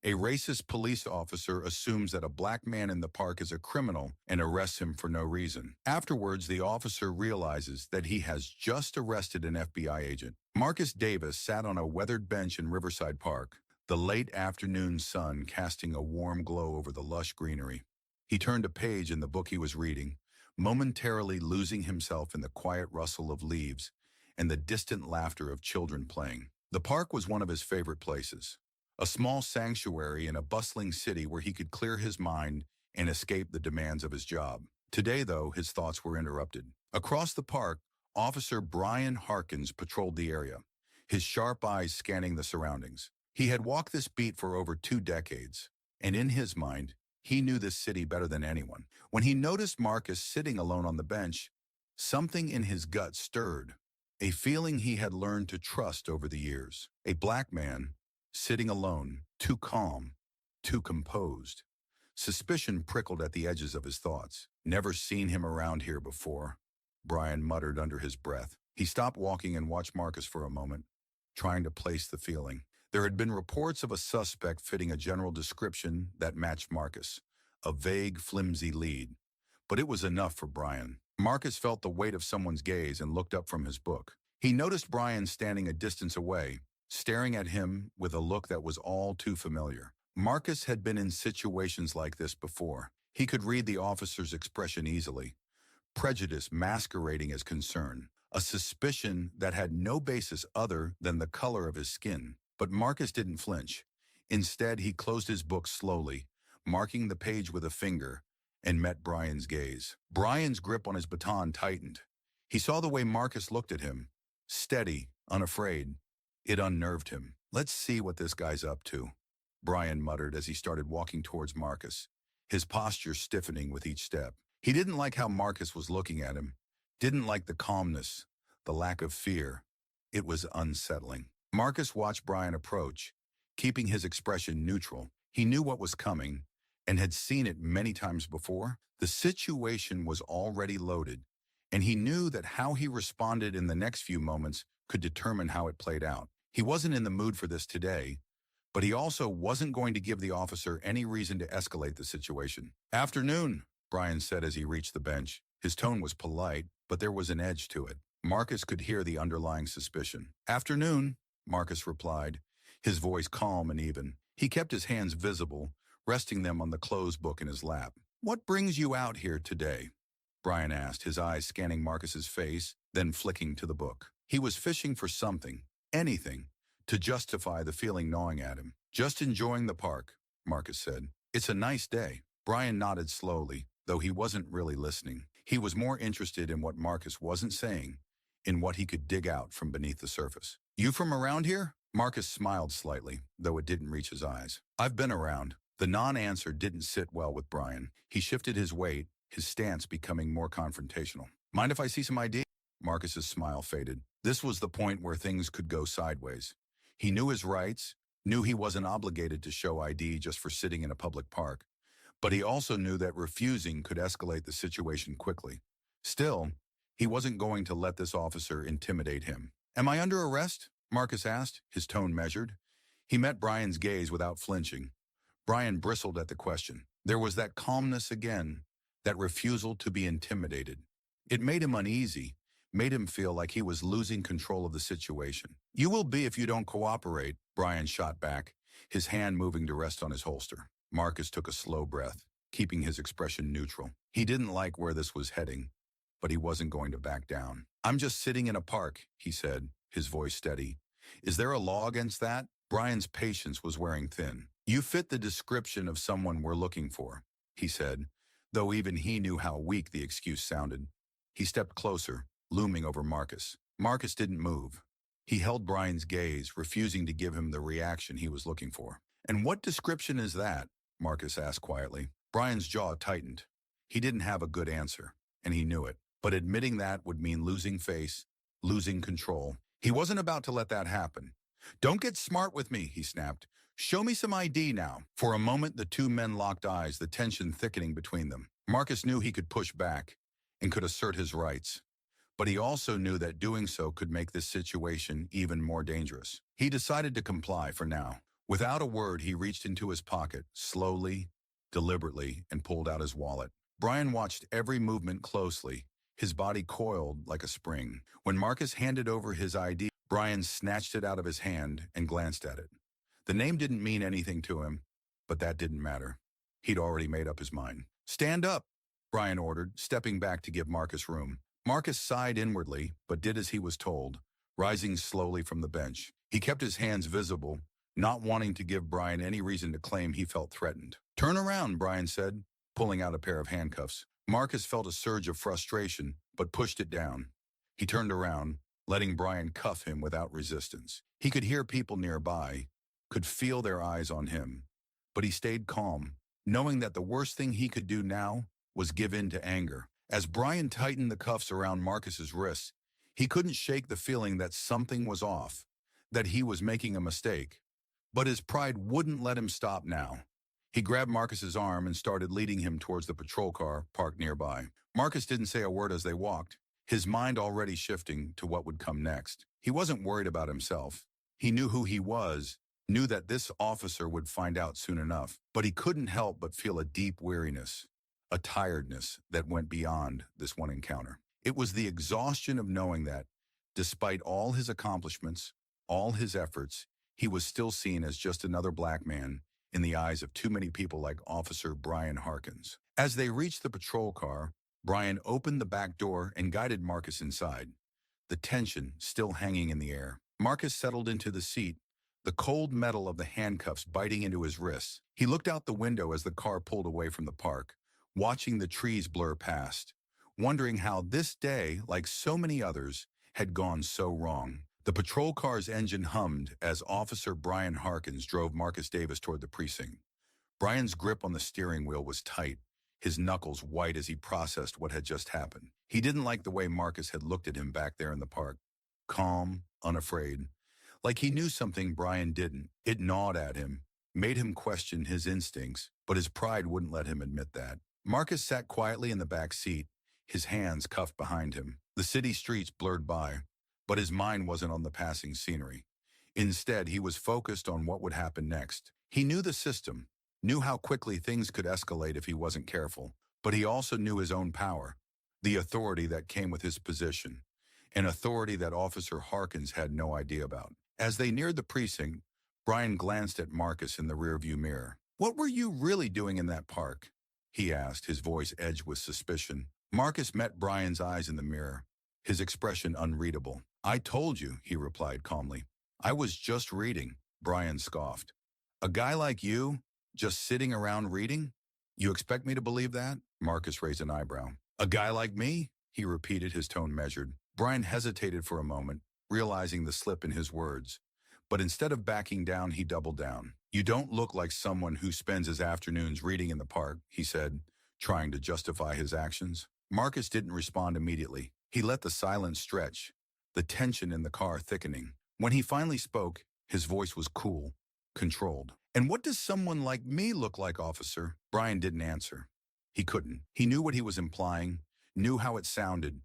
A racist police officer assumes that a black man in the park is a criminal and arrests him for no reason. Afterwards, the officer realizes that he has just arrested an FBI agent. Marcus Davis sat on a weathered bench in Riverside Park, the late afternoon sun casting a warm glow over the lush greenery. He turned a page in the book he was reading, momentarily losing himself in the quiet rustle of leaves and the distant laughter of children playing. The park was one of his favorite places, a small sanctuary in a bustling city where he could clear his mind and escape the demands of his job. Today, though, his thoughts were interrupted. Across the park, Officer Brian Harkins patrolled the area, his sharp eyes scanning the surroundings. He had walked this beat for over 2 decades, and in his mind, he knew this city better than anyone. When he noticed Marcus sitting alone on the bench, something in his gut stirred, a feeling he had learned to trust over the years. A black man, sitting alone, too calm, too composed. Suspicion prickled at the edges of his thoughts. Never seen him around here before, Brian muttered under his breath. He stopped walking and watched Marcus for a moment, trying to place the feeling. There had been reports of a suspect fitting a general description that matched Marcus, a vague, flimsy lead. But it was enough for Brian. Marcus felt the weight of someone's gaze and looked up from his book. He noticed Brian standing a distance away, staring at him with a look that was all too familiar. Marcus had been in situations like this before. He could read the officer's expression easily, prejudice masquerading as concern, a suspicion that had no basis other than the color of his skin. But Marcus didn't flinch. Instead, he closed his book slowly, marking the page with a finger, and met Brian's gaze. Brian's grip on his baton tightened. He saw the way Marcus looked at him, steady, unafraid. It unnerved him. "Let's see what this guy's up to," Brian muttered as he started walking towards Marcus, his posture stiffening with each step. He didn't like how Marcus was looking at him, didn't like the calmness, the lack of fear. It was unsettling. Marcus watched Brian approach, keeping his expression neutral. He knew what was coming and had seen it many times before. The situation was already loaded, and he knew that how he responded in the next few moments could determine how it played out. He wasn't in the mood for this today, but he also wasn't going to give the officer any reason to escalate the situation. "Afternoon," Brian said as he reached the bench. His tone was polite, but there was an edge to it. Marcus could hear the underlying suspicion. "Afternoon," Marcus replied, his voice calm and even. He kept his hands visible, resting them on the closed book in his lap. "What brings you out here today?" Brian asked, his eyes scanning Marcus's face, then flicking to the book. He was fishing for something, anything, to justify the feeling gnawing at him. "Just enjoying the park," Marcus said. "It's a nice day." Brian nodded slowly, though he wasn't really listening. He was more interested in what Marcus wasn't saying, in what he could dig out from beneath the surface. "You from around here?" Marcus smiled slightly, though it didn't reach his eyes. "I've been around." The non-answer didn't sit well with Brian. He shifted his weight, his stance becoming more confrontational. "Mind if I see some ID?" Marcus's smile faded. This was the point where things could go sideways. He knew his rights, knew he wasn't obligated to show ID just for sitting in a public park, but he also knew that refusing could escalate the situation quickly. Still, he wasn't going to let this officer intimidate him. "Am I under arrest?" Marcus asked, his tone measured. He met Brian's gaze without flinching. Brian bristled at the question. There was that calmness again, that refusal to be intimidated. It made him uneasy, made him feel like he was losing control of the situation. "You will be if you don't cooperate," Brian shot back, his hand moving to rest on his holster. Marcus took a slow breath, keeping his expression neutral. He didn't like where this was heading, but he wasn't going to back down. "I'm just sitting in a park," he said, his voice steady. "Is there a law against that?" Brian's patience was wearing thin. "You fit the description of someone we're looking for," he said, though even he knew how weak the excuse sounded. He stepped closer, looming over Marcus. Marcus didn't move. He held Brian's gaze, refusing to give him the reaction he was looking for. "And what description is that?" Marcus asked quietly. Brian's jaw tightened. He didn't have a good answer, and he knew it. But admitting that would mean losing face, losing control. He wasn't about to let that happen. "Don't get smart with me," he snapped. "Show me some ID now." For a moment, the two men locked eyes, the tension thickening between them. Marcus knew he could push back and could assert his rights. But he also knew that doing so could make this situation even more dangerous. He decided to comply for now. Without a word, he reached into his pocket, slowly, deliberately, and pulled out his wallet. Brian watched every movement closely, his body coiled like a spring. When Marcus handed over his ID, Brian snatched it out of his hand and glanced at it. The name didn't mean anything to him, but that didn't matter. He'd already made up his mind. "Stand up," Brian ordered, stepping back to give Marcus room. Marcus sighed inwardly, but did as he was told, rising slowly from the bench. He kept his hands visible, not wanting to give Brian any reason to claim he felt threatened. "Turn around," Brian said, pulling out a pair of handcuffs. Marcus felt a surge of frustration, but pushed it down. He turned around, letting Brian cuff him without resistance. He could hear people nearby, could feel their eyes on him, but he stayed calm, knowing that the worst thing he could do now was give in to anger. As Brian tightened the cuffs around Marcus's wrists, he couldn't shake the feeling that something was off, that he was making a mistake. But his pride wouldn't let him stop now. He grabbed Marcus's arm and started leading him towards the patrol car parked nearby. Marcus didn't say a word as they walked, his mind already shifting to what would come next. He wasn't worried about himself. He knew who he was, knew that this officer would find out soon enough, but he couldn't help but feel a deep weariness, a tiredness that went beyond this one encounter. It was the exhaustion of knowing that, despite all his accomplishments, all his efforts, he was still seen as just another black man in the eyes of too many people like Officer Brian Harkins. As they reached the patrol car, Brian opened the back door and guided Marcus inside, the tension still hanging in the air. Marcus settled into the seat, the cold metal of the handcuffs biting into his wrists. He looked out the window as the car pulled away from the park, watching the trees blur past, wondering how this day, like so many others, had gone so wrong. The patrol car's engine hummed as Officer Brian Harkins drove Marcus Davis toward the precinct. Brian's grip on the steering wheel was tight, his knuckles white as he processed what had just happened. He didn't like the way Marcus had looked at him back there in the park, calm, unafraid, like he knew something Brian didn't. It gnawed at him, made him question his instincts, but his pride wouldn't let him admit that. Marcus sat quietly in the back seat, his hands cuffed behind him. The city streets blurred by, but his mind wasn't on the passing scenery. Instead, he was focused on what would happen next. He knew the system, knew how quickly things could escalate if he wasn't careful, but he also knew his own power, the authority that came with his position, an authority that Officer Harkins had no idea about. As they neared the precinct, Brian glanced at Marcus in the rearview mirror. "What were you really doing in that park?" he asked, his voice edged with suspicion. Marcus met Brian's eyes in the mirror, his expression unreadable. "I told you," he replied calmly. "I was just reading," Brian scoffed. "A guy like you, just sitting around reading? You expect me to believe that?" Marcus raised an eyebrow. "A guy like me?" he repeated, his tone measured. Brian hesitated for a moment, realizing the slip in his words. But instead of backing down, he doubled down. "You don't look like someone who spends his afternoons reading in the park," he said, trying to justify his actions. Marcus didn't respond immediately. He let the silence stretch, the tension in the car thickening. When he finally spoke, his voice was cool, controlled. "And what does someone like me look like, officer?" Brian didn't answer. He couldn't. He knew what he was implying, knew how it sounded,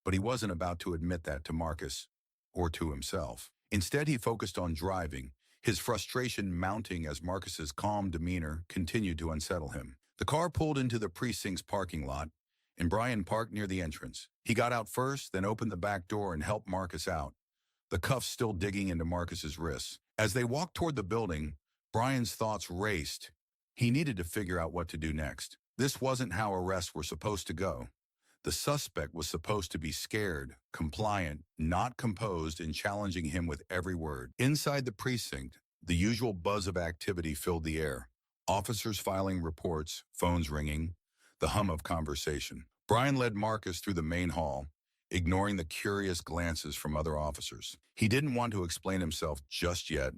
but he wasn't about to admit that to Marcus or to himself. Instead, he focused on driving, his frustration mounting as Marcus's calm demeanor continued to unsettle him. The car pulled into the precinct's parking lot, and Brian parked near the entrance. He got out first, then opened the back door and helped Marcus out, the cuffs still digging into Marcus's wrists. As they walked toward the building, Brian's thoughts raced. He needed to figure out what to do next. This wasn't how arrests were supposed to go. The suspect was supposed to be scared, compliant, not composed, and challenging him with every word. Inside the precinct, the usual buzz of activity filled the air. Officers filing reports, phones ringing, the hum of conversation. Brian led Marcus through the main hall, ignoring the curious glances from other officers. He didn't want to explain himself just yet,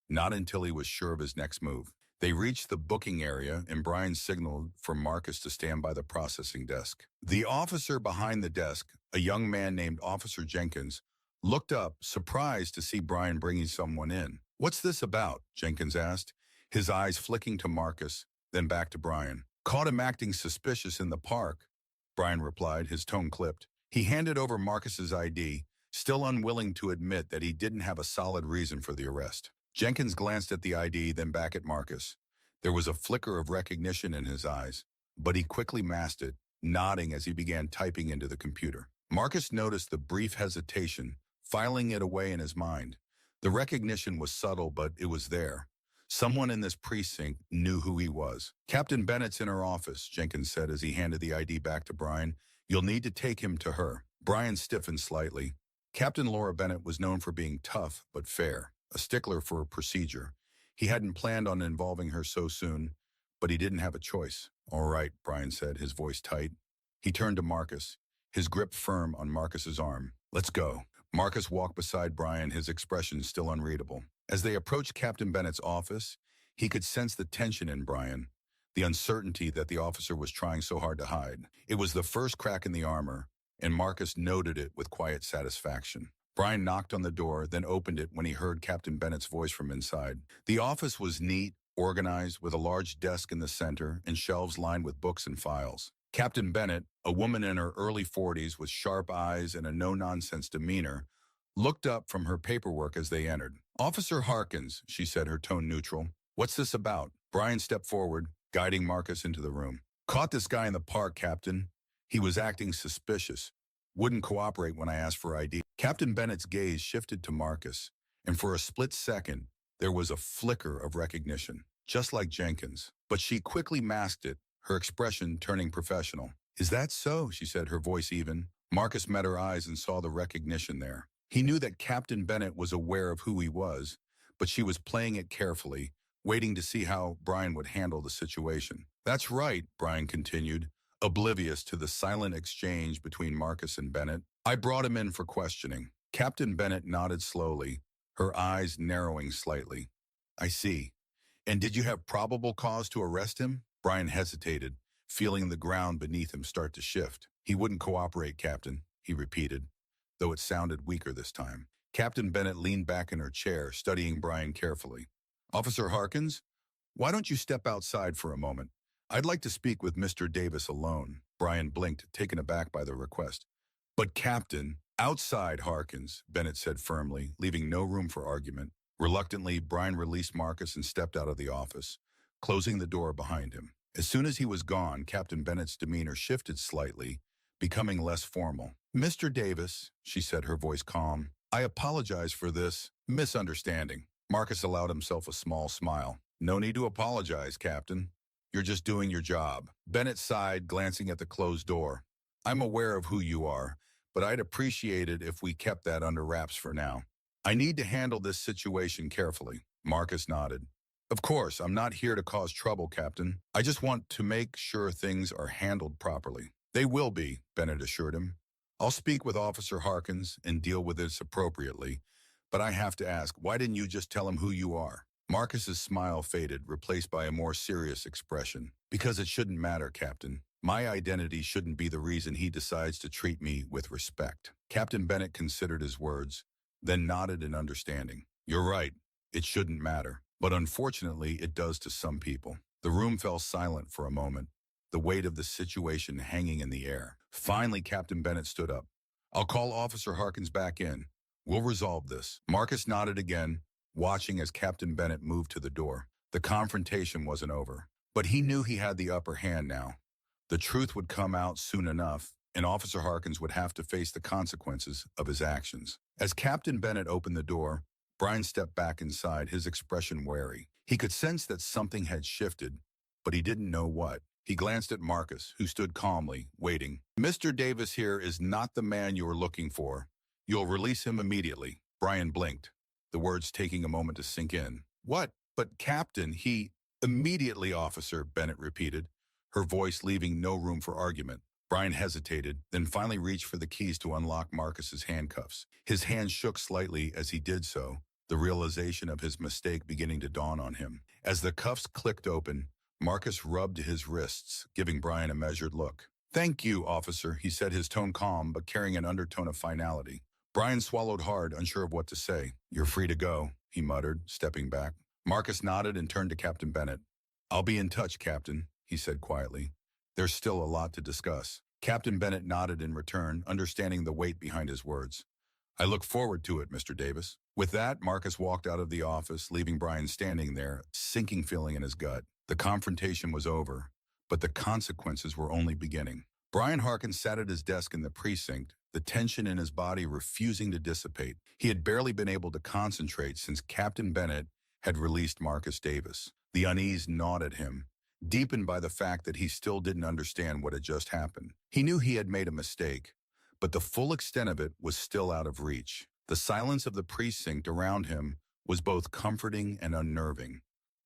not until he was sure of his next move. They reached the booking area, and Brian signaled for Marcus to stand by the processing desk. The officer behind the desk, a young man named Officer Jenkins, looked up, surprised to see Brian bringing someone in. "What's this about?" Jenkins asked, his eyes flicking to Marcus, then back to Brian. "Caught him acting suspicious in the park," Brian replied, his tone clipped. He handed over Marcus's ID, still unwilling to admit that he didn't have a solid reason for the arrest. Jenkins glanced at the ID, then back at Marcus. There was a flicker of recognition in his eyes, but he quickly masked it, nodding as he began typing into the computer. Marcus noticed the brief hesitation, filing it away in his mind. The recognition was subtle, but it was there. Someone in this precinct knew who he was. Captain Bennett's in her office, Jenkins said as he handed the ID back to Brian. You'll need to take him to her. Brian stiffened slightly. Captain Laura Bennett was known for being tough but fair, a stickler for procedure. He hadn't planned on involving her so soon, but he didn't have a choice. All right, Brian said, his voice tight. He turned to Marcus, his grip firm on Marcus's arm. Let's go. Marcus walked beside Brian, his expression still unreadable. As they approached Captain Bennett's office, he could sense the tension in Brian, the uncertainty that the officer was trying so hard to hide. It was the first crack in the armor, and Marcus noted it with quiet satisfaction. Brian knocked on the door, then opened it when he heard Captain Bennett's voice from inside. The office was neat, organized, with a large desk in the center and shelves lined with books and files. Captain Bennett, a woman in her early 40s with sharp eyes and a no-nonsense demeanor, looked up from her paperwork as they entered. Officer Harkins, she said, her tone neutral. What's this about? Brian stepped forward, guiding Marcus into the room. Caught this guy in the park, Captain. He was acting suspicious. Wouldn't cooperate when I asked for ID. Captain Bennett's gaze shifted to Marcus, and for a split second, there was a flicker of recognition, just like Jenkins. But she quickly masked it, her expression turning professional. Is that so? She said, her voice even. Marcus met her eyes and saw the recognition there. He knew that Captain Bennett was aware of who he was, but she was playing it carefully, waiting to see how Brian would handle the situation. That's right, Brian continued, oblivious to the silent exchange between Marcus and Bennett. I brought him in for questioning. Captain Bennett nodded slowly, her eyes narrowing slightly. I see. And did you have probable cause to arrest him? Brian hesitated, feeling the ground beneath him start to shift. He wouldn't cooperate, Captain, he repeated, though it sounded weaker this time. Captain Bennett leaned back in her chair, studying Brian carefully. Officer Harkins, why don't you step outside for a moment? I'd like to speak with Mr. Davis alone. Brian blinked, taken aback by the request. But Captain, outside, Harkins, Bennett said firmly, leaving no room for argument. Reluctantly, Brian released Marcus and stepped out of the office, closing the door behind him. As soon as he was gone, Captain Bennett's demeanor shifted slightly, becoming less formal. Mr. Davis, she said, her voice calm, I apologize for this misunderstanding. Marcus allowed himself a small smile. No need to apologize, Captain. You're just doing your job. Bennett sighed, glancing at the closed door. I'm aware of who you are, but I'd appreciate it if we kept that under wraps for now. I need to handle this situation carefully. Marcus nodded. Of course, I'm not here to cause trouble, Captain. I just want to make sure things are handled properly. They will be, Bennett assured him. I'll speak with Officer Harkins and deal with this appropriately, but I have to ask, why didn't you just tell him who you are? Marcus's smile faded, replaced by a more serious expression. Because it shouldn't matter, Captain. My identity shouldn't be the reason he decides to treat me with respect. Captain Bennett considered his words, then nodded in understanding. You're right, it shouldn't matter. But unfortunately, it does to some people. The room fell silent for a moment, the weight of the situation hanging in the air. Finally, Captain Bennett stood up. I'll call Officer Harkins back in. We'll resolve this. Marcus nodded again, watching as Captain Bennett moved to the door. The confrontation wasn't over, but he knew he had the upper hand now. The truth would come out soon enough, and Officer Harkins would have to face the consequences of his actions. As Captain Bennett opened the door, Brian stepped back inside, his expression wary. He could sense that something had shifted, but he didn't know what. He glanced at Marcus, who stood calmly, waiting. Mr. Davis here is not the man you are looking for. You'll release him immediately. Brian blinked, the words taking a moment to sink in. What? But Captain, he... Immediately, officer, Bennett repeated, her voice leaving no room for argument. Brian hesitated, then finally reached for the keys to unlock Marcus's handcuffs. His hand shook slightly as he did so, the realization of his mistake beginning to dawn on him. As the cuffs clicked open, Marcus rubbed his wrists, giving Brian a measured look. Thank you, officer, he said, his tone calm but carrying an undertone of finality. Brian swallowed hard, unsure of what to say. You're free to go, he muttered, stepping back. Marcus nodded and turned to Captain Bennett. I'll be in touch, Captain, he said quietly. There's still a lot to discuss. Captain Bennett nodded in return, understanding the weight behind his words. I look forward to it, Mr. Davis. With that, Marcus walked out of the office, leaving Brian standing there, sinking feeling in his gut. The confrontation was over, but the consequences were only beginning. Brian Harkins sat at his desk in the precinct, the tension in his body refusing to dissipate. He had barely been able to concentrate since Captain Bennett had released Marcus Davis. The unease gnawed at him, deepened by the fact that he still didn't understand what had just happened. He knew he had made a mistake, but the full extent of it was still out of reach. The silence of the precinct around him was both comforting and unnerving,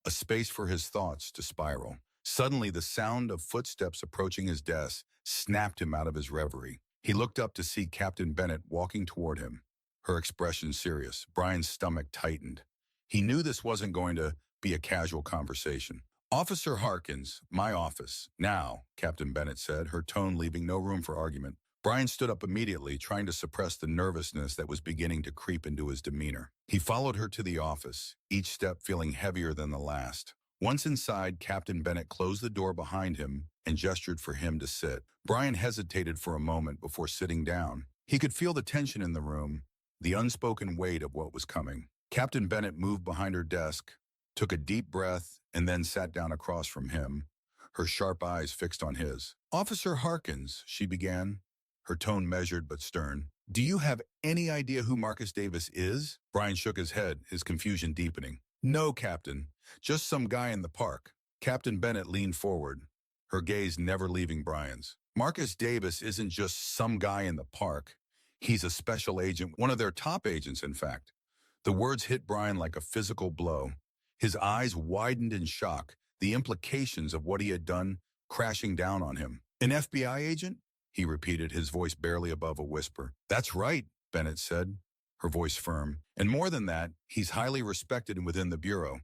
a space for his thoughts to spiral. Suddenly, the sound of footsteps approaching his desk snapped him out of his reverie. He looked up to see Captain Bennett walking toward him, her expression serious. Brian's stomach tightened. He knew this wasn't going to be a casual conversation. "Officer Harkins, my office. Now," Captain Bennett said, her tone leaving no room for argument. Brian stood up immediately, trying to suppress the nervousness that was beginning to creep into his demeanor. He followed her to the office, each step feeling heavier than the last. Once inside, Captain Bennett closed the door behind him and gestured for him to sit. Brian hesitated for a moment before sitting down. He could feel the tension in the room, the unspoken weight of what was coming. Captain Bennett moved behind her desk, took a deep breath, and then sat down across from him, her sharp eyes fixed on his. "Officer Harkins," she began, her tone measured but stern. "Do you have any idea who Marcus Davis is?" Brian shook his head, his confusion deepening. "No, Captain. Just some guy in the park." Captain Bennett leaned forward, her gaze never leaving Brian's. "Marcus Davis isn't just some guy in the park. He's a special agent, one of their top agents, in fact." The words hit Brian like a physical blow. His eyes widened in shock, the implications of what he had done crashing down on him. "An FBI agent?" he repeated, his voice barely above a whisper. "That's right," Bennett said, her voice firm. "And more than that, he's highly respected within the Bureau.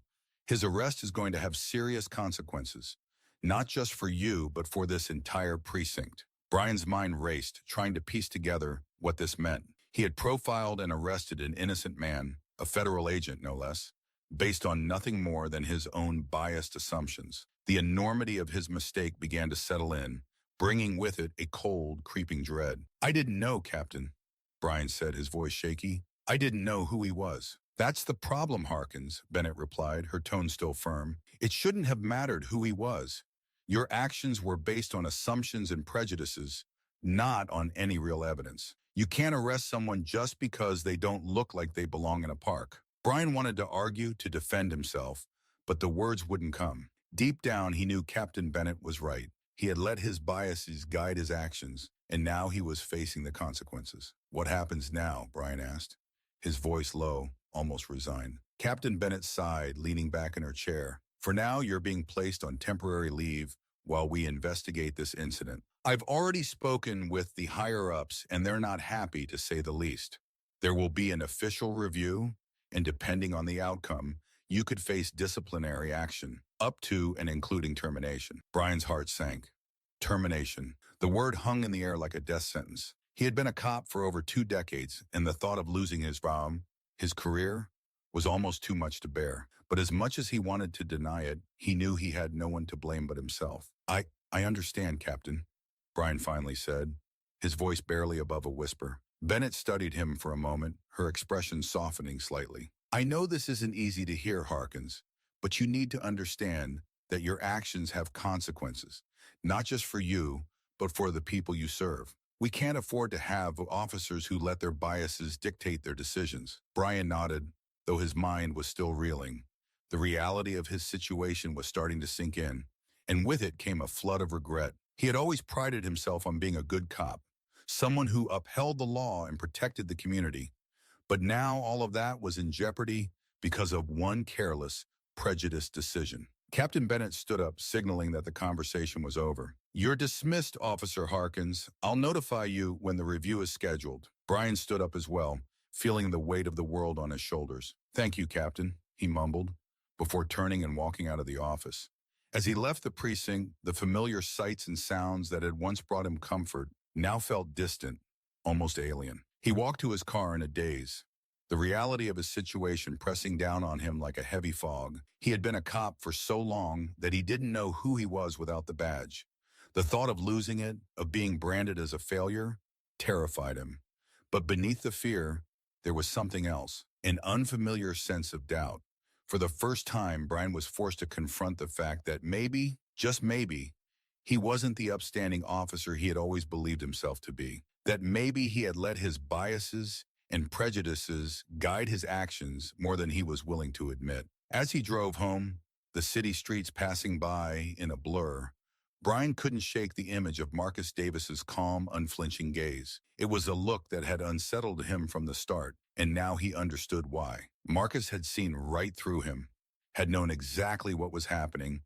His arrest is going to have serious consequences, not just for you, but for this entire precinct." Brian's mind raced, trying to piece together what this meant. He had profiled and arrested an innocent man, a federal agent no less, based on nothing more than his own biased assumptions. The enormity of his mistake began to settle in, bringing with it a cold, creeping dread. "I didn't know, Captain," Brian said, his voice shaky. "I didn't know who he was." "That's the problem, Harkins," Bennett replied, her tone still firm. "It shouldn't have mattered who he was. Your actions were based on assumptions and prejudices, not on any real evidence. You can't arrest someone just because they don't look like they belong in a park." Brian wanted to argue, to defend himself, but the words wouldn't come. Deep down, he knew Captain Bennett was right. He had let his biases guide his actions, and now he was facing the consequences. "What happens now?" Brian asked, his voice low, almost resigned. Captain Bennett sighed, leaning back in her chair. "For now, you're being placed on temporary leave while we investigate this incident. I've already spoken with the higher-ups, and they're not happy, to say the least. There will be an official review, and depending on the outcome, you could face disciplinary action, up to and including termination." Brian's heart sank. Termination. The word hung in the air like a death sentence. He had been a cop for over 2 decades, and the thought of losing his job, his career, was almost too much to bear. But as much as he wanted to deny it, he knew he had no one to blame but himself. I understand, Captain," Brian finally said, his voice barely above a whisper. Bennett studied him for a moment, her expression softening slightly. "I know this isn't easy to hear, Harkins, but you need to understand that your actions have consequences, not just for you, but for the people you serve. We can't afford to have officers who let their biases dictate their decisions." Brian nodded, though his mind was still reeling. The reality of his situation was starting to sink in, and with it came a flood of regret. He had always prided himself on being a good cop, someone who upheld the law and protected the community. But now all of that was in jeopardy because of one careless, prejudiced decision. Captain Bennett stood up, signaling that the conversation was over. "You're dismissed, Officer Harkins. I'll notify you when the review is scheduled." Brian stood up as well, feeling the weight of the world on his shoulders. "Thank you, Captain," he mumbled, before turning and walking out of the office. As he left the precinct, the familiar sights and sounds that had once brought him comfort now felt distant, almost alien. He walked to his car in a daze, the reality of his situation pressing down on him like a heavy fog. He had been a cop for so long that he didn't know who he was without the badge. The thought of losing it, of being branded as a failure, terrified him. But beneath the fear, there was something else, an unfamiliar sense of doubt. For the first time, Brian was forced to confront the fact that maybe, just maybe, he wasn't the upstanding officer he had always believed himself to be. That maybe he had let his biases and prejudices guide his actions more than he was willing to admit. As he drove home, the city streets passing by in a blur, Brian couldn't shake the image of Marcus Davis's calm, unflinching gaze. It was a look that had unsettled him from the start, and now he understood why. Marcus had seen right through him, had known exactly what was happening,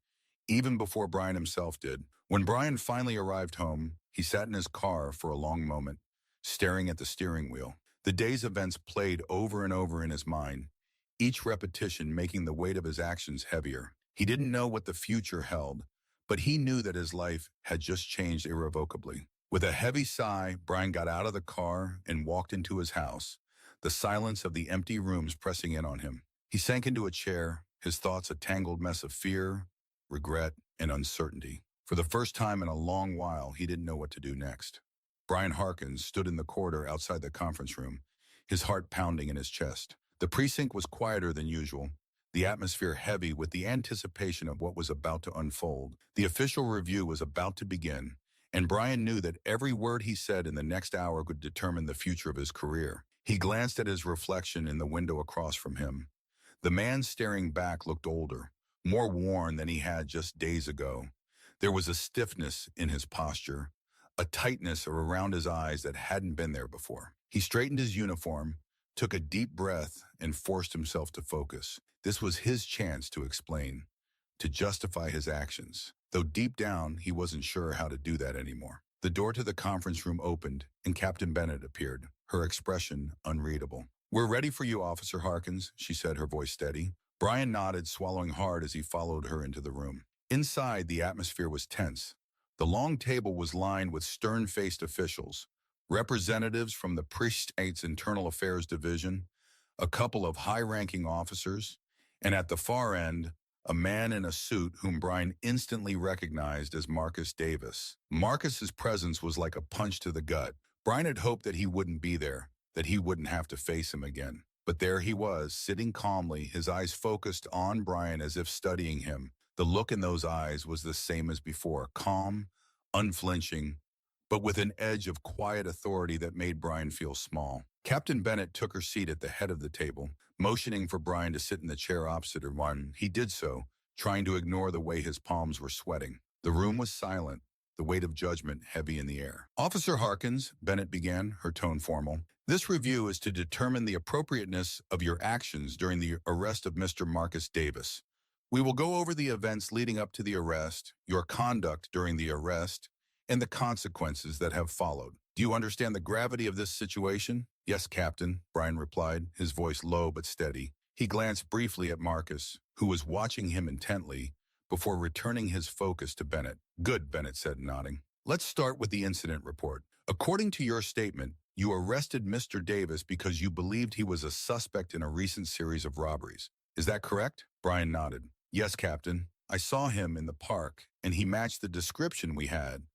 even before Brian himself did. When Brian finally arrived home, he sat in his car for a long moment, staring at the steering wheel. The day's events played over and over in his mind, each repetition making the weight of his actions heavier. He didn't know what the future held, but he knew that his life had just changed irrevocably. With a heavy sigh, Brian got out of the car and walked into his house, the silence of the empty rooms pressing in on him. He sank into a chair, his thoughts a tangled mess of fear, regret, and uncertainty. For the first time in a long while, he didn't know what to do next. Brian Harkins stood in the corridor outside the conference room, his heart pounding in his chest. The precinct was quieter than usual, the atmosphere heavy with the anticipation of what was about to unfold. The official review was about to begin, and Brian knew that every word he said in the next hour would determine the future of his career. He glanced at his reflection in the window across from him. The man staring back looked older, more worn than he had just days ago. There was a stiffness in his posture, a tightness around his eyes that hadn't been there before. He straightened his uniform, took a deep breath, and forced himself to focus. This was his chance to explain, to justify his actions, though deep down he wasn't sure how to do that anymore. The door to the conference room opened, and Captain Bennett appeared, her expression unreadable. "We're ready for you, Officer Harkins," she said, her voice steady. Brian nodded, swallowing hard as he followed her into the room. Inside, the atmosphere was tense. The long table was lined with stern-faced officials, representatives from the precinct's Internal Affairs Division, a couple of high-ranking officers, and at the far end, a man in a suit whom Brian instantly recognized as Marcus Davis. Marcus's presence was like a punch to the gut. Brian had hoped that he wouldn't be there, that he wouldn't have to face him again. But there he was, sitting calmly, his eyes focused on Brian as if studying him. The look in those eyes was the same as before, calm, unflinching, but with an edge of quiet authority that made Brian feel small. Captain Bennett took her seat at the head of the table, motioning for Brian to sit in the chair opposite her one. He did so, trying to ignore the way his palms were sweating. The room was silent, the weight of judgment heavy in the air. "Officer Harkins," Bennett began, her tone formal, "this review is to determine the appropriateness of your actions during the arrest of Mr. Marcus Davis. We will go over the events leading up to the arrest, your conduct during the arrest, and the consequences that have followed. Do you understand the gravity of this situation?" "Yes, Captain," Brian replied, his voice low but steady. He glanced briefly at Marcus, who was watching him intently, before returning his focus to Bennett. "Good," Bennett said, nodding. "Let's start with the incident report. According to your statement, you arrested Mr. Davis because you believed he was a suspect in a recent series of robberies. Is that correct?" Brian nodded. "Yes, Captain. I saw him in the park, and he matched the description we had.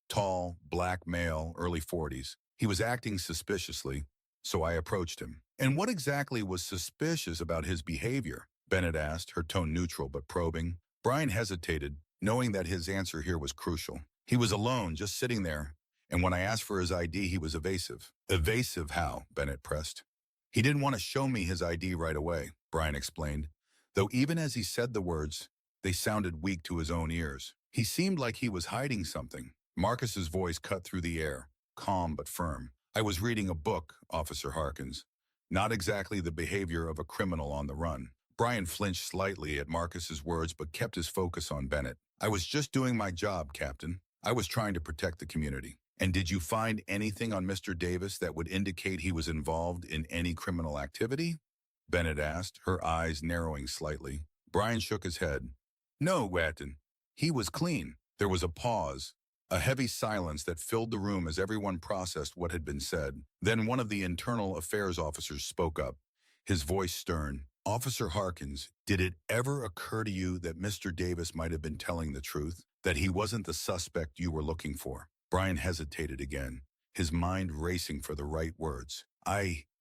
Tall, black male, early 40s. He was acting suspiciously, so I approached him." "And what exactly was suspicious about his behavior?" Bennett asked, her tone neutral but probing. Brian hesitated, knowing that his answer here was crucial. "He was alone, just sitting there, and when I asked for his ID, he was evasive." "Evasive how?" Bennett pressed. "He didn't want to show me his ID right away," Brian explained, though even as he said the words, they sounded weak to his own ears. "He seemed like he was hiding something." Marcus's voice cut through the air, calm but firm. "I was reading a book, Officer Harkins. Not exactly the behavior of a criminal on the run." Brian flinched slightly at Marcus's words but kept his focus on Bennett. "I was just doing my job, Captain. I was trying to protect the community." "And did you find anything on Mr. Davis that would indicate he was involved in any criminal activity?" Bennett asked, her eyes narrowing slightly. Brian shook his head. "No, Captain. He was clean." There was a pause, a heavy silence that filled the room as everyone processed what had been said. Then one of the internal affairs officers spoke up, his voice stern. "Officer Harkins, did it ever occur to you that Mr. Davis might have been telling the truth, that he wasn't the suspect you were looking for?" Brian hesitated again, his mind racing for the right words.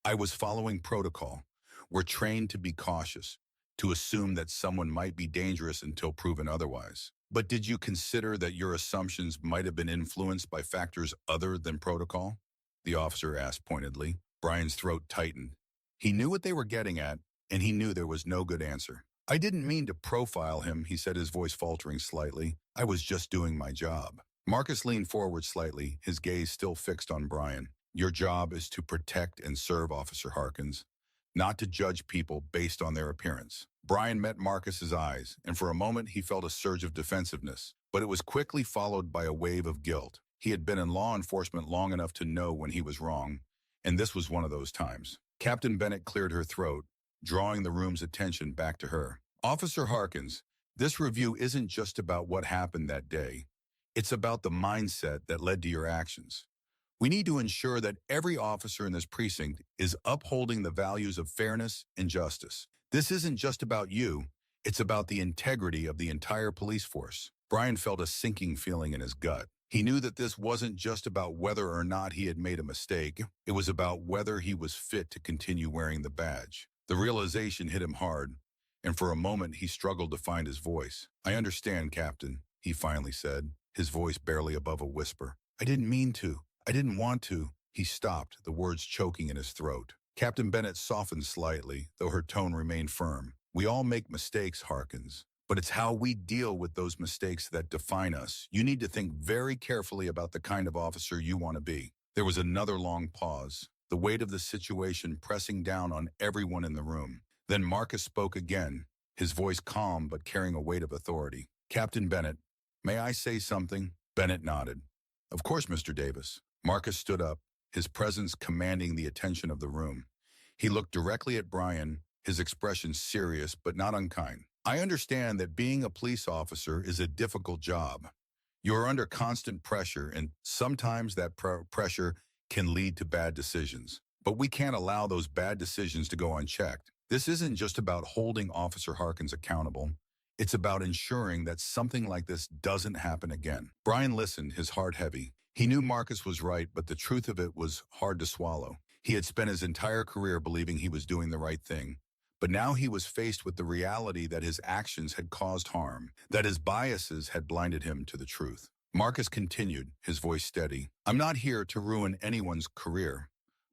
I was following protocol. We're trained to be cautious, to assume that someone might be dangerous until proven otherwise. But did you consider that your assumptions might have been influenced by factors other than protocol? The officer asked pointedly. Brian's throat tightened. He knew what they were getting at, and he knew there was no good answer. I didn't mean to profile him, he said, his voice faltering slightly. I was just doing my job. Marcus leaned forward slightly, his gaze still fixed on Brian. Your job is to protect and serve, Officer Harkins, not to judge people based on their appearance. Brian met Marcus's eyes, and for a moment he felt a surge of defensiveness, but it was quickly followed by a wave of guilt. He had been in law enforcement long enough to know when he was wrong, and this was one of those times. Captain Bennett cleared her throat, drawing the room's attention back to her. Officer Harkins, this review isn't just about what happened that day. It's about the mindset that led to your actions. We need to ensure that every officer in this precinct is upholding the values of fairness and justice. This isn't just about you, it's about the integrity of the entire police force. Brian felt a sinking feeling in his gut. He knew that this wasn't just about whether or not he had made a mistake, it was about whether he was fit to continue wearing the badge. The realization hit him hard, and for a moment he struggled to find his voice. I understand, Captain, he finally said, his voice barely above a whisper. I didn't mean to. I didn't want to. He stopped, the words choking in his throat. Captain Bennett softened slightly, though her tone remained firm. We all make mistakes, Harkins, but it's how we deal with those mistakes that define us. You need to think very carefully about the kind of officer you want to be. There was another long pause, the weight of the situation pressing down on everyone in the room. Then Marcus spoke again, his voice calm but carrying a weight of authority. Captain Bennett, may I say something? Bennett nodded. Of course, Mr. Davis. Marcus stood up, his presence commanding the attention of the room. He looked directly at Brian, his expression serious but not unkind. I understand that being a police officer is a difficult job. You are under constant pressure, and sometimes that pressure can lead to bad decisions. But we can't allow those bad decisions to go unchecked. This isn't just about holding Officer Harkins accountable. It's about ensuring that something like this doesn't happen again. Brian listened, his heart heavy. He knew Marcus was right, but the truth of it was hard to swallow. He had spent his entire career believing he was doing the right thing. But now he was faced with the reality that his actions had caused harm, that his biases had blinded him to the truth. Marcus continued, his voice steady. I'm not here to ruin anyone's career,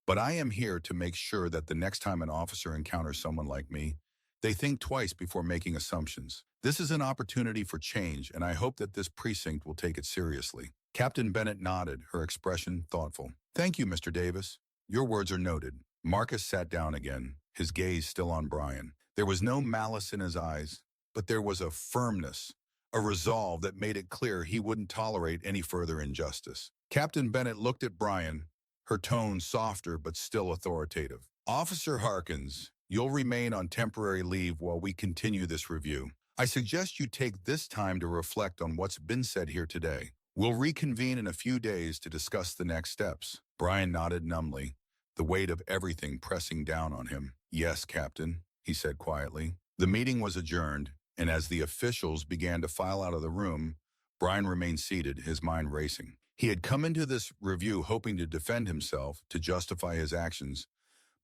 but I am here to make sure that the next time an officer encounters someone like me, they think twice before making assumptions. This is an opportunity for change, and I hope that this precinct will take it seriously. Captain Bennett nodded, her expression thoughtful. Thank you, Mr. Davis. Your words are noted. Marcus sat down again, his gaze still on Brian. There was no malice in his eyes, but there was a firmness, a resolve that made it clear he wouldn't tolerate any further injustice. Captain Bennett looked at Brian, her tone softer but still authoritative. Officer Harkins, you'll remain on temporary leave while we continue this review. I suggest you take this time to reflect on what's been said here today. We'll reconvene in a few days to discuss the next steps. Brian nodded numbly, the weight of everything pressing down on him. Yes, Captain, he said quietly. The meeting was adjourned, and as the officials began to file out of the room, Brian remained seated, his mind racing. He had come into this review hoping to defend himself, to justify his actions,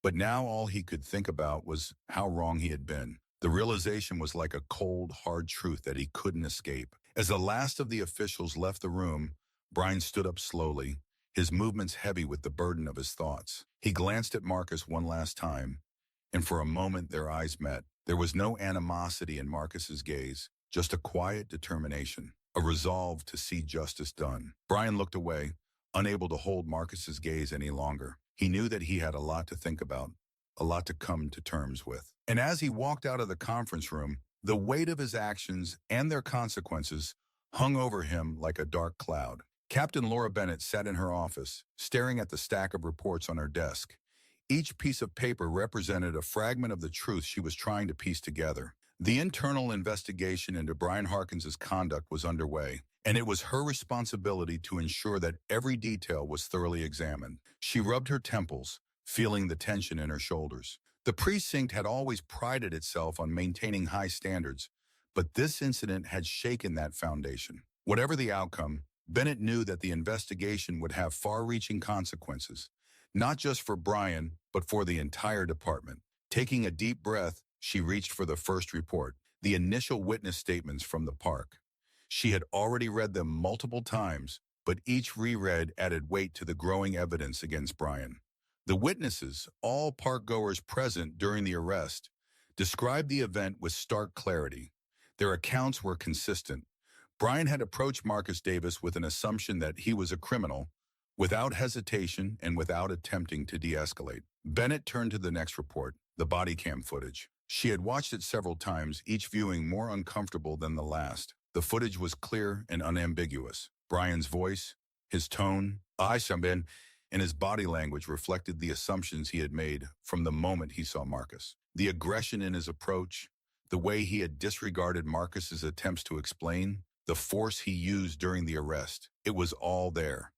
but now all he could think about was how wrong he had been. The realization was like a cold, hard truth that he couldn't escape. As the last of the officials left the room, Brian stood up slowly, his movements heavy with the burden of his thoughts. He glanced at Marcus one last time, and for a moment their eyes met. There was no animosity in Marcus's gaze, just a quiet determination, a resolve to see justice done. Brian looked away, unable to hold Marcus's gaze any longer. He knew that he had a lot to think about, a lot to come to terms with. And as he walked out of the conference room, the weight of his actions and their consequences hung over him like a dark cloud. Captain Laura Bennett sat in her office, staring at the stack of reports on her desk. Each piece of paper represented a fragment of the truth she was trying to piece together. The internal investigation into Brian Harkins's conduct was underway, and it was her responsibility to ensure that every detail was thoroughly examined. She rubbed her temples, feeling the tension in her shoulders. The precinct had always prided itself on maintaining high standards, but this incident had shaken that foundation. Whatever the outcome, Bennett knew that the investigation would have far-reaching consequences, not just for Brian, but for the entire department. Taking a deep breath, she reached for the first report, the initial witness statements from the park. She had already read them multiple times, but each reread added weight to the growing evidence against Brian. The witnesses, all park-goers present during the arrest, described the event with stark clarity. Their accounts were consistent. Brian had approached Marcus Davis with an assumption that he was a criminal, without hesitation and without attempting to de-escalate. Bennett turned to the next report, the body cam footage. She had watched it several times, each viewing more uncomfortable than the last. The footage was clear and unambiguous. Brian's voice, his tone, and his body language reflected the assumptions he had made from the moment he saw Marcus. The aggression in his approach, the way he had disregarded Marcus's attempts to explain, the force he used during the arrest, it was all there,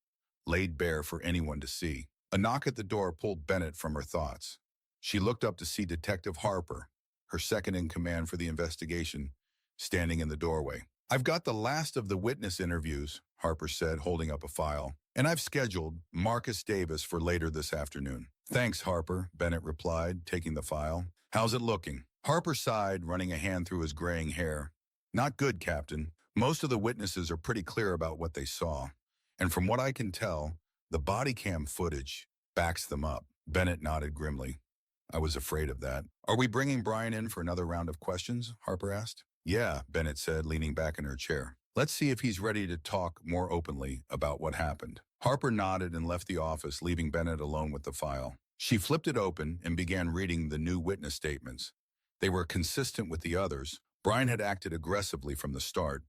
laid bare for anyone to see. A knock at the door pulled Bennett from her thoughts. She looked up to see Detective Harper, her second in command for the investigation, standing in the doorway. "I've got the last of the witness interviews," Harper said, holding up a file, "and I've scheduled Marcus Davis for later this afternoon." "Thanks, Harper," Bennett replied, taking the file. "How's it looking?" Harper sighed, running a hand through his graying hair. "Not good, Captain. Most of the witnesses are pretty clear about what they saw. And from what I can tell, the body cam footage backs them up." Bennett nodded grimly. "I was afraid of that." "Are we bringing Brian in for another round of questions?" Harper asked. "Yeah," Bennett said, leaning back in her chair. "Let's see if he's ready to talk more openly about what happened." Harper nodded and left the office, leaving Bennett alone with the file. She flipped it open and began reading the new witness statements. They were consistent with the others. Brian had acted aggressively from the start,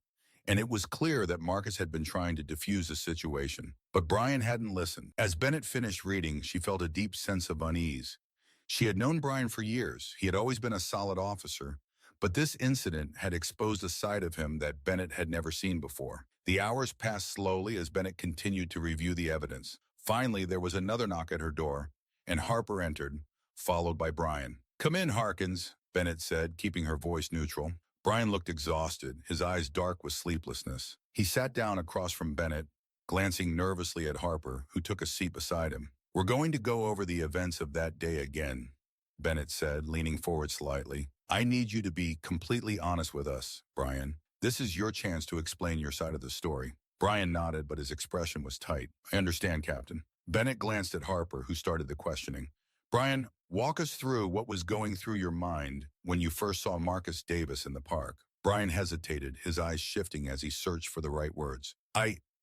and it was clear that Marcus had been trying to defuse the situation. But Brian hadn't listened. As Bennett finished reading, she felt a deep sense of unease. She had known Brian for years. He had always been a solid officer, but this incident had exposed a side of him that Bennett had never seen before. The hours passed slowly as Bennett continued to review the evidence. Finally, there was another knock at her door, and Harper entered, followed by Brian. "Come in, Harkins," Bennett said, keeping her voice neutral. Brian looked exhausted, his eyes dark with sleeplessness. He sat down across from Bennett, glancing nervously at Harper, who took a seat beside him. "We're going to go over the events of that day again," Bennett said, leaning forward slightly. "I need you to be completely honest with us, Brian. This is your chance to explain your side of the story." Brian nodded, but his expression was tight. "I understand, Captain." Bennett glanced at Harper, who started the questioning. "Brian, walk us through what was going through your mind when you first saw Marcus Davis in the park." Brian hesitated, his eyes shifting as he searched for the right words.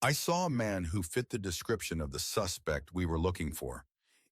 I saw a man who fit the description of the suspect we were looking for.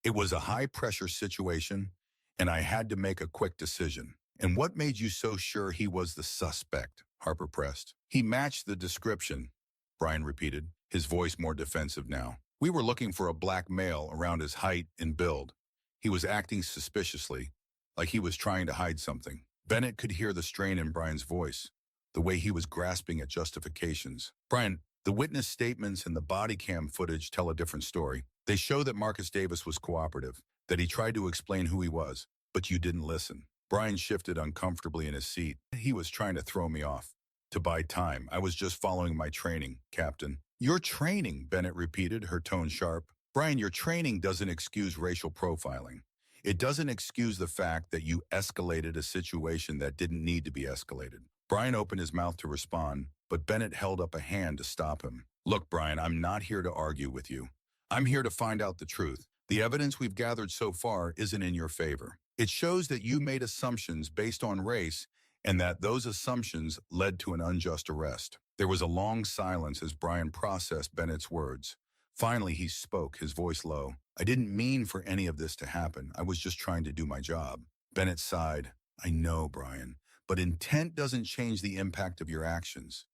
It was a high-pressure situation, and I had to make a quick decision." "And what made you so sure he was the suspect?" Harper pressed. "He matched the description," Brian repeated, his voice more defensive now. "We were looking for a black male around his height and build. He was acting suspiciously, like he was trying to hide something." Bennett could hear the strain in Brian's voice, the way he was grasping at justifications. "Brian, the witness statements and the body cam footage tell a different story. They show that Marcus Davis was cooperative, that he tried to explain who he was, but you didn't listen." Brian shifted uncomfortably in his seat. "He was trying to throw me off, to buy time. I was just following my training, Captain." "Your training," Bennett repeated, her tone sharp. "Brian, your training doesn't excuse racial profiling. It doesn't excuse the fact that you escalated a situation that didn't need to be escalated." Brian opened his mouth to respond, but Bennett held up a hand to stop him. "Look, Brian, I'm not here to argue with you. I'm here to find out the truth. The evidence we've gathered so far isn't in your favor. It shows that you made assumptions based on race and that those assumptions led to an unjust arrest." There was a long silence as Brian processed Bennett's words. Finally, he spoke, his voice low. "I didn't mean for any of this to happen. I was just trying to do my job." Bennett sighed. "I know, Brian, but intent doesn't change the impact of your actions.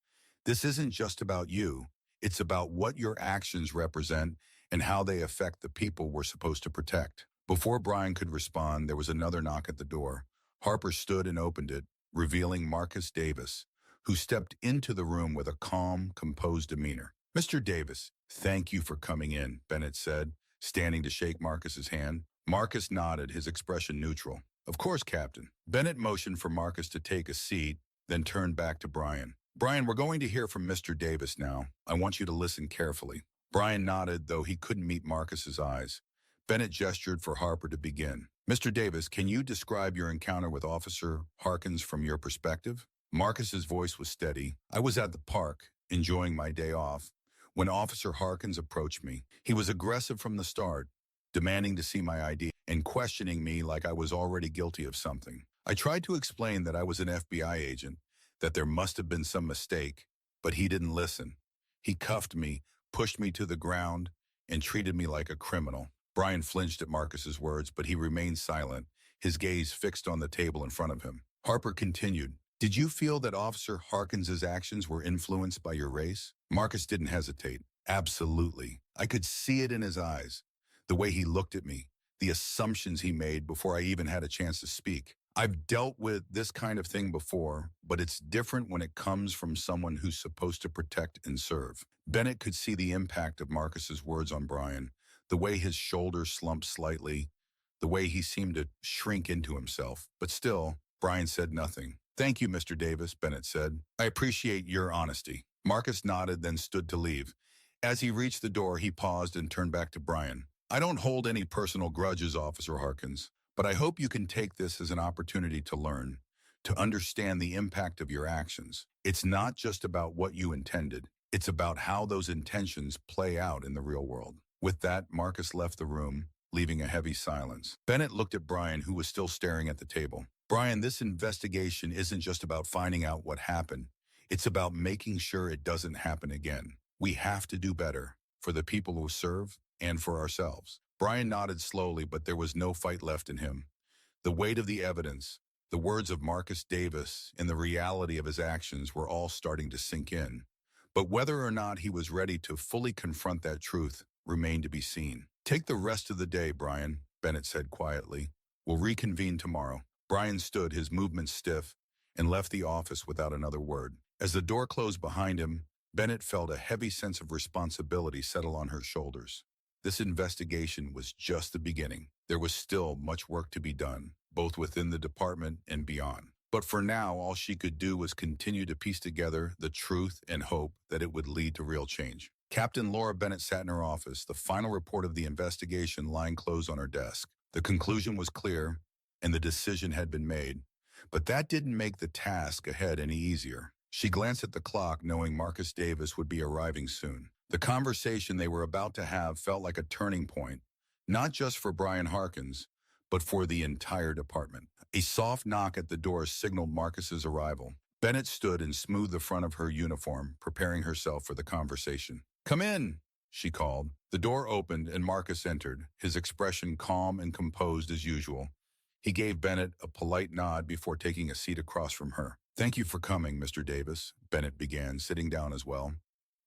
This isn't just about you. It's about what your actions represent and how they affect the people we're supposed to protect." Before Brian could respond, there was another knock at the door. Harper stood and opened it, revealing Marcus Davis, who stepped into the room with a calm, composed demeanor. "Mr. Davis, thank you for coming in," Bennett said, standing to shake Marcus's hand. Marcus nodded, his expression neutral. "Of course, Captain." Bennett motioned for Marcus to take a seat, then turned back to Brian. "Brian, we're going to hear from Mr. Davis now. I want you to listen carefully." Brian nodded, though he couldn't meet Marcus's eyes. Bennett gestured for Harper to begin. Mr. Davis, can you describe your encounter with Officer Harkins from your perspective? Marcus's voice was steady. I was at the park, enjoying my day off, when Officer Harkins approached me. He was aggressive from the start, demanding to see my ID and questioning me like I was already guilty of something. I tried to explain that I was an FBI agent, that there must have been some mistake, but he didn't listen. He cuffed me, pushed me to the ground, and treated me like a criminal. Brian flinched at Marcus's words, but he remained silent, his gaze fixed on the table in front of him. Harper continued, did you feel that Officer Harkins's actions were influenced by your race? Marcus didn't hesitate. Absolutely. I could see it in his eyes, the way he looked at me, the assumptions he made before I even had a chance to speak. I've dealt with this kind of thing before, but it's different when it comes from someone who's supposed to protect and serve. Bennett could see the impact of Marcus's words on Brian, the way his shoulders slumped slightly, the way he seemed to shrink into himself. But still, Brian said nothing. Thank you, Mr. Davis, Bennett said. I appreciate your honesty. Marcus nodded, then stood to leave. As he reached the door, he paused and turned back to Brian. I don't hold any personal grudges, Officer Harkins, but I hope you can take this as an opportunity to learn, to understand the impact of your actions. It's not just about what you intended. It's about how those intentions play out in the real world. With that, Marcus left the room, leaving a heavy silence. Bennett looked at Brian, who was still staring at the table. Brian, this investigation isn't just about finding out what happened. It's about making sure it doesn't happen again. We have to do better for the people who serve and for ourselves. Brian nodded slowly, but there was no fight left in him. The weight of the evidence, the words of Marcus Davis, and the reality of his actions were all starting to sink in. But whether or not he was ready to fully confront that truth remained to be seen. Take the rest of the day, Brian, Bennett said quietly. We'll reconvene tomorrow. Brian stood, his movements stiff, and left the office without another word. As the door closed behind him, Bennett felt a heavy sense of responsibility settle on her shoulders. This investigation was just the beginning. There was still much work to be done, both within the department and beyond. But for now, all she could do was continue to piece together the truth and hope that it would lead to real change. Captain Laura Bennett sat in her office, the final report of the investigation lying closed on her desk. The conclusion was clear, and the decision had been made. But that didn't make the task ahead any easier. She glanced at the clock, knowing Marcus Davis would be arriving soon. The conversation they were about to have felt like a turning point, not just for Brian Harkins, but for the entire department. A soft knock at the door signaled Marcus's arrival. Bennett stood and smoothed the front of her uniform, preparing herself for the conversation. Come in, she called. The door opened and Marcus entered, his expression calm and composed as usual. He gave Bennett a polite nod before taking a seat across from her. Thank you for coming, Mr. Davis, Bennett began, sitting down as well.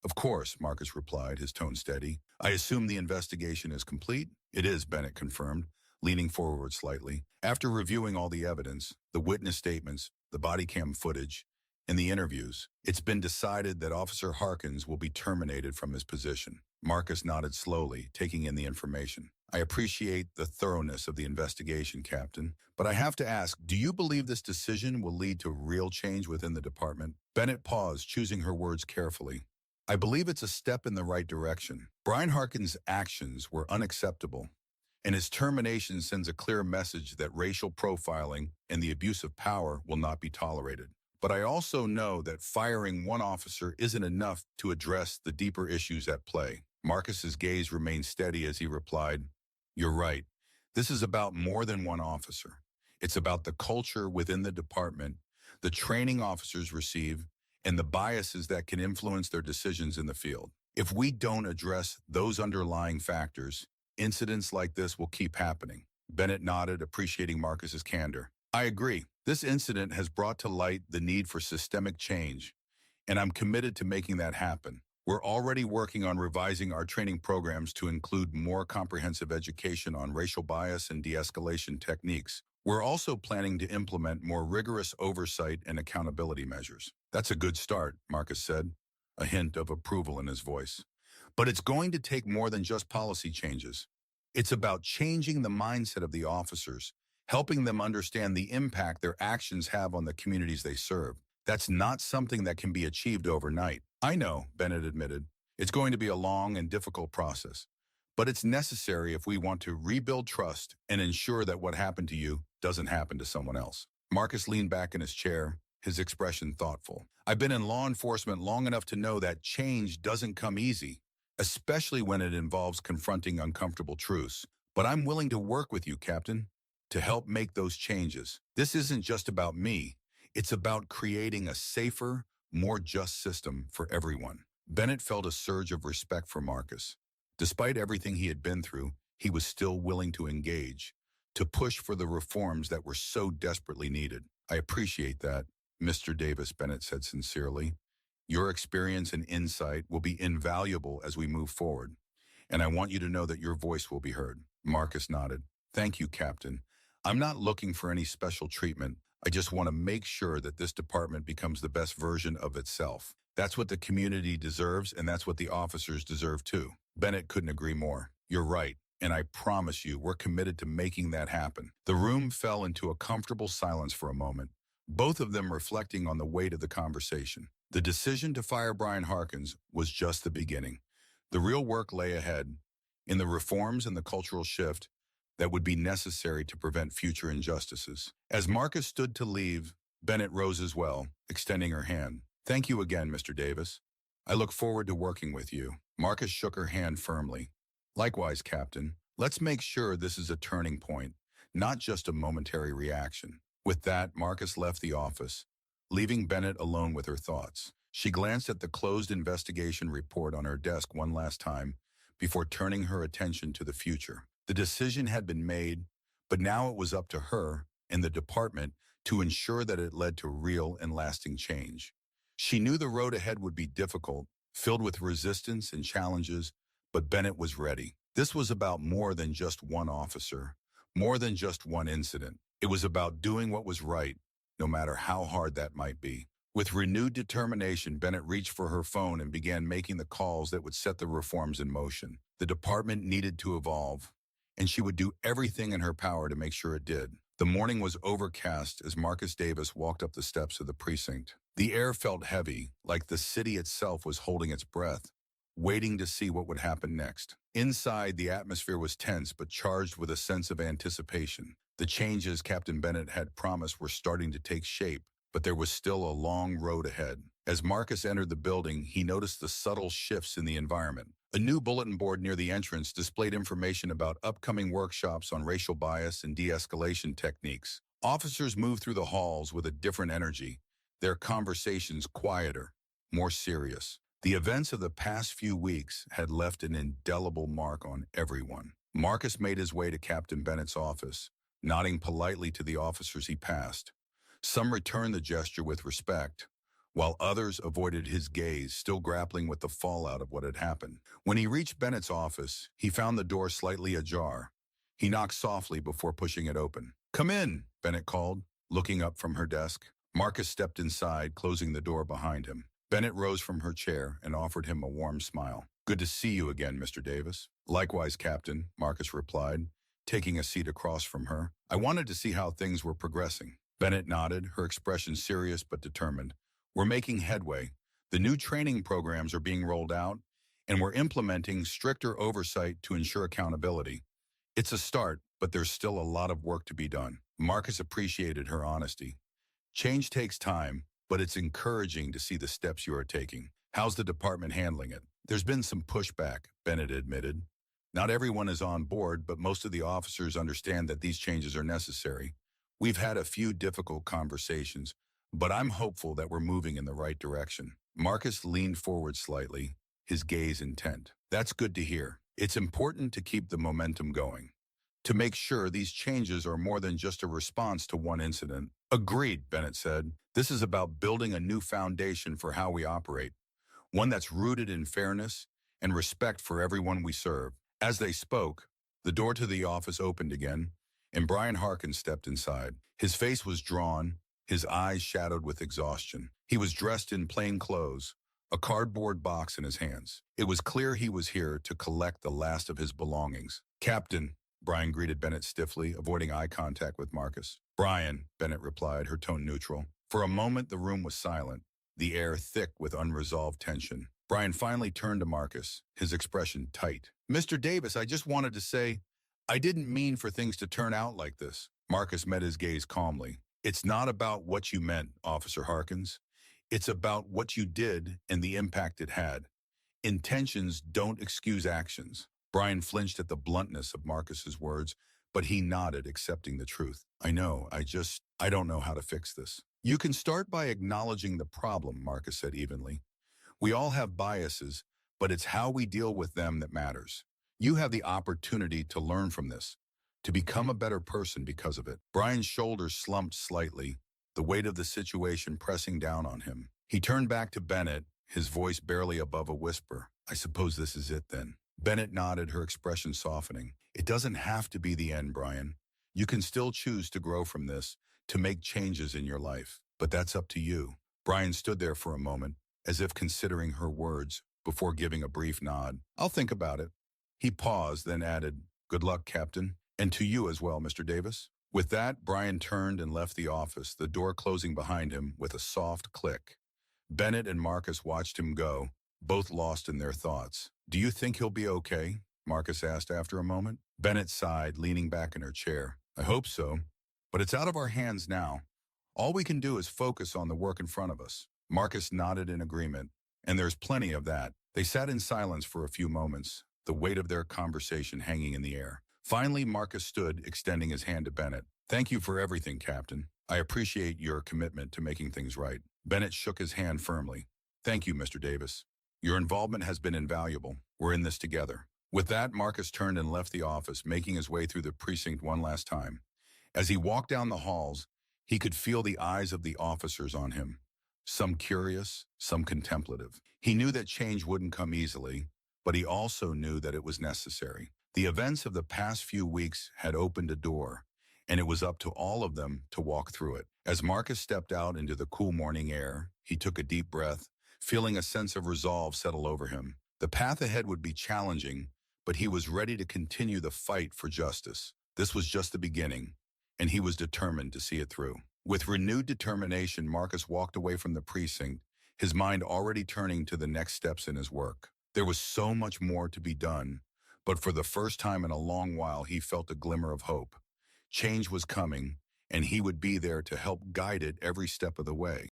Of course, Marcus replied, his tone steady. I assume the investigation is complete? It is, Bennett confirmed, leaning forward slightly. After reviewing all the evidence, the witness statements, the body cam footage, and the interviews, it's been decided that Officer Harkins will be terminated from his position. Marcus nodded slowly, taking in the information. I appreciate the thoroughness of the investigation, Captain, but I have to ask, do you believe this decision will lead to real change within the department? Bennett paused, choosing her words carefully. I believe it's a step in the right direction. Brian Harkins' actions were unacceptable, and his termination sends a clear message that racial profiling and the abuse of power will not be tolerated. But I also know that firing one officer isn't enough to address the deeper issues at play. Marcus's gaze remained steady as he replied, You're right. This is about more than one officer. It's about the culture within the department, the training officers receive, and the biases that can influence their decisions in the field. If we don't address those underlying factors, incidents like this will keep happening. Bennett nodded, appreciating Marcus's candor. I agree. This incident has brought to light the need for systemic change, and I'm committed to making that happen. We're already working on revising our training programs to include more comprehensive education on racial bias and de-escalation techniques. We're also planning to implement more rigorous oversight and accountability measures. That's a good start, Marcus said, a hint of approval in his voice. But it's going to take more than just policy changes. It's about changing the mindset of the officers, helping them understand the impact their actions have on the communities they serve. That's not something that can be achieved overnight. I know, Bennett admitted. It's going to be a long and difficult process. but it's necessary if we want to rebuild trust and ensure that what happened to you doesn't happen to someone else. Marcus leaned back in his chair, his expression thoughtful. I've been in law enforcement long enough to know that change doesn't come easy, especially when it involves confronting uncomfortable truths. But I'm willing to work with you, Captain, to help make those changes. This isn't just about me. It's about creating a safer, more just system for everyone. Bennett felt a surge of respect for Marcus. Despite everything he had been through, he was still willing to engage, to push for the reforms that were so desperately needed. I appreciate that, Mr. Davis, Bennett said sincerely. Your experience and insight will be invaluable as we move forward, and I want you to know that your voice will be heard. Marcus nodded. Thank you, Captain. I'm not looking for any special treatment. I just want to make sure that this department becomes the best version of itself. That's what the community deserves, and that's what the officers deserve too. Bennett couldn't agree more. You're right, and I promise you, we're committed to making that happen. The room fell into a comfortable silence for a moment, both of them reflecting on the weight of the conversation. The decision to fire Brian Harkins was just the beginning. The real work lay ahead, in the reforms and the cultural shift that would be necessary to prevent future injustices. As Marcus stood to leave, Bennett rose as well, extending her hand. Thank you again, Mr. Davis. I look forward to working with you. Marcus shook her hand firmly. Likewise, Captain. Let's make sure this is a turning point, not just a momentary reaction. With that, Marcus left the office, leaving Bennett alone with her thoughts. She glanced at the closed investigation report on her desk one last time before turning her attention to the future. The decision had been made, but now it was up to her and the department to ensure that it led to real and lasting change. She knew the road ahead would be difficult, filled with resistance and challenges, but Bennett was ready. This was about more than just one officer, more than just one incident. It was about doing what was right, no matter how hard that might be. With renewed determination, Bennett reached for her phone and began making the calls that would set the reforms in motion. The department needed to evolve, and she would do everything in her power to make sure it did. The morning was overcast as Marcus Davis walked up the steps of the precinct. The air felt heavy, like the city itself was holding its breath, waiting to see what would happen next. Inside, the atmosphere was tense but charged with a sense of anticipation. The changes Captain Bennett had promised were starting to take shape, but there was still a long road ahead. As Marcus entered the building, he noticed the subtle shifts in the environment. A new bulletin board near the entrance displayed information about upcoming workshops on racial bias and de-escalation techniques. Officers moved through the halls with a different energy, their conversations quieter, more serious. The events of the past few weeks had left an indelible mark on everyone. Marcus made his way to Captain Bennett's office, nodding politely to the officers he passed. Some returned the gesture with respect, while others avoided his gaze, still grappling with the fallout of what had happened. When he reached Bennett's office, he found the door slightly ajar. He knocked softly before pushing it open. "Come in," Bennett called, looking up from her desk. Marcus stepped inside, closing the door behind him. Bennett rose from her chair and offered him a warm smile. "Good to see you again, Mr. Davis." "Likewise, Captain," Marcus replied, taking a seat across from her. "I wanted to see how things were progressing." Bennett nodded, her expression serious but determined. "We're making headway. The new training programs are being rolled out, and we're implementing stricter oversight to ensure accountability. It's a start, but there's still a lot of work to be done." Marcus appreciated her honesty. "Change takes time, but it's encouraging to see the steps you are taking. How's the department handling it?" "There's been some pushback," Bennett admitted. "Not everyone is on board, but most of the officers understand that these changes are necessary. We've had a few difficult conversations, but I'm hopeful that we're moving in the right direction." Marcus leaned forward slightly, his gaze intent. "That's good to hear. It's important to keep the momentum going, to make sure these changes are more than just a response to one incident." "Agreed," Bennett said. "This is about building a new foundation for how we operate, one that's rooted in fairness and respect for everyone we serve." As they spoke, the door to the office opened again, and Brian Harkins stepped inside. His face was drawn, his eyes shadowed with exhaustion. He was dressed in plain clothes, a cardboard box in his hands. It was clear he was here to collect the last of his belongings. "Captain," Brian greeted Bennett stiffly, avoiding eye contact with Marcus. "Brian," Bennett replied, her tone neutral. For a moment, the room was silent, the air thick with unresolved tension. Brian finally turned to Marcus, his expression tight. Mr. Davis, I just wanted to say, I didn't mean for things to turn out like this. Marcus met his gaze calmly. It's not about what you meant, Officer Harkins. It's about what you did and the impact it had. Intentions don't excuse actions. Brian flinched at the bluntness of Marcus's words, but he nodded, accepting the truth. I know, I don't know how to fix this. You can start by acknowledging the problem, Marcus said evenly. We all have biases, but it's how we deal with them that matters. You have the opportunity to learn from this, to become a better person because of it. Brian's shoulders slumped slightly, the weight of the situation pressing down on him. He turned back to Bennett, his voice barely above a whisper. I suppose this is it then. Bennett nodded, her expression softening. It doesn't have to be the end, Brian. You can still choose to grow from this, to make changes in your life. But that's up to you. Brian stood there for a moment, as if considering her words, before giving a brief nod. I'll think about it. He paused, then added, Good luck, Captain. And to you as well, Mr. Davis. With that, Brian turned and left the office, the door closing behind him with a soft click. Bennett and Marcus watched him go, both lost in their thoughts. Do you think he'll be okay? Marcus asked after a moment. Bennett sighed, leaning back in her chair. I hope so, but it's out of our hands now. All we can do is focus on the work in front of us. Marcus nodded in agreement, and there's plenty of that. They sat in silence for a few moments, the weight of their conversation hanging in the air. Finally, Marcus stood, extending his hand to Bennett. Thank you for everything, Captain. I appreciate your commitment to making things right. Bennett shook his hand firmly. Thank you, Mr. Davis. Your involvement has been invaluable. We're in this together. With that, Marcus turned and left the office, making his way through the precinct one last time. As he walked down the halls, he could feel the eyes of the officers on him, some curious, some contemplative. He knew that change wouldn't come easily, but he also knew that it was necessary. The events of the past few weeks had opened a door, and it was up to all of them to walk through it. As Marcus stepped out into the cool morning air, he took a deep breath, feeling a sense of resolve settle over him. The path ahead would be challenging, but he was ready to continue the fight for justice. This was just the beginning, and he was determined to see it through. With renewed determination, Marcus walked away from the precinct, his mind already turning to the next steps in his work. There was so much more to be done, but for the first time in a long while, he felt a glimmer of hope. Change was coming, and he would be there to help guide it every step of the way.